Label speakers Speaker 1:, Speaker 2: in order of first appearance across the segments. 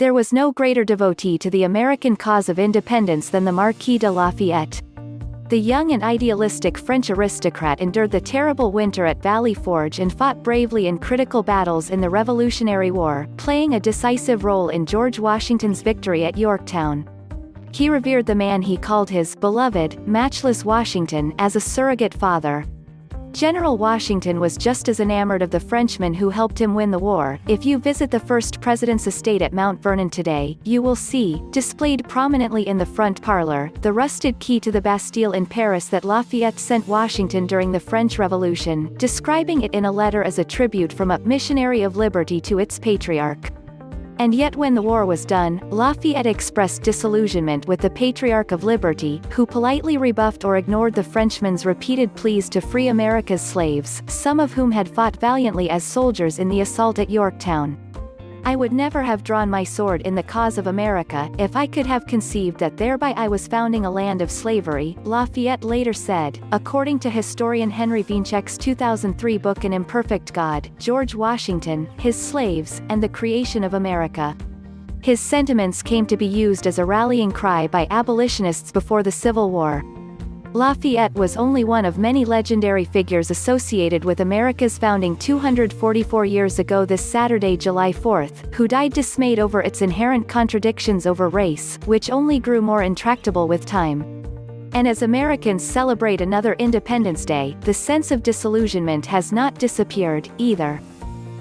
Speaker 1: There was no greater devotee to the American cause of independence than the Marquis de Lafayette. The young and idealistic French aristocrat endured the terrible winter at Valley Forge and fought bravely in critical battles in the Revolutionary War, playing a decisive role in George Washington's victory at Yorktown. He revered the man he called his beloved, matchless Washington as a surrogate father. General Washington was just as enamored of the Frenchman who helped him win the war. If you visit the first president's estate at Mount Vernon today, you will see, displayed prominently in the front parlor, the rusted key to the Bastille in Paris that Lafayette sent Washington during the French Revolution, describing it in a letter as a tribute from a missionary of liberty to its patriarch. And yet when the war was done, Lafayette expressed disillusionment with the patriarch of liberty, who politely rebuffed or ignored the Frenchman's repeated pleas to free America's slaves, some of whom had fought valiantly as soldiers in the assault at Yorktown. I would never have drawn my sword in the cause of America, if I could have conceived that thereby I was founding a land of slavery, Lafayette later said. According to historian Henry Wiencek's 2003 book An Imperfect God, George Washington, his slaves, and the creation of America. His sentiments came to be used as a rallying cry by abolitionists before the Civil War. Lafayette was only one of many legendary figures associated with America's founding 244 years ago this Saturday, July 4th, who died dismayed over its inherent contradictions over race, which only grew more intractable with time. And as Americans celebrate another Independence Day, the sense of disillusionment has not disappeared, either.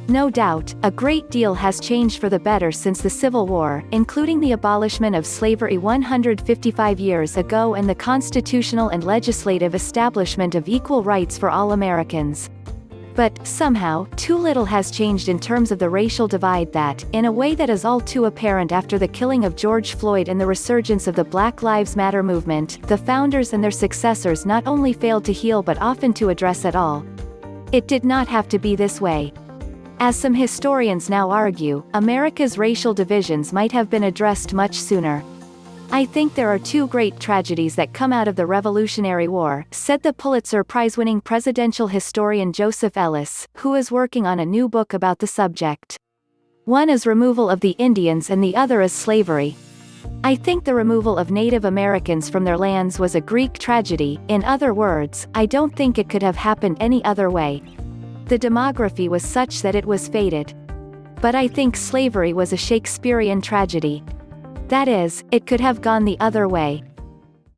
Speaker 1: No doubt, a great deal has changed for the better since the Civil War, including the abolishment of slavery 155 years ago and the constitutional and legislative establishment of equal rights for all Americans. But, somehow, too little has changed in terms of the racial divide that, in a way that is all too apparent after the killing of George Floyd and the resurgence of the Black Lives Matter movement, the founders and their successors not only failed to heal but often to address at all. It did not have to be this way. As some historians now argue, America's racial divisions might have been addressed much sooner. I think there are two great tragedies that come out of the Revolutionary War, said the Pulitzer Prize-winning presidential historian Joseph Ellis, who is working on a new book about the subject. One is removal of the Indians and the other is slavery. I think the removal of Native Americans from their lands was a Greek tragedy. In other words, I don't think it could have happened any other way. The demography was such that it was fated. But I think slavery was a Shakespearean tragedy. That is, it could have gone the other way.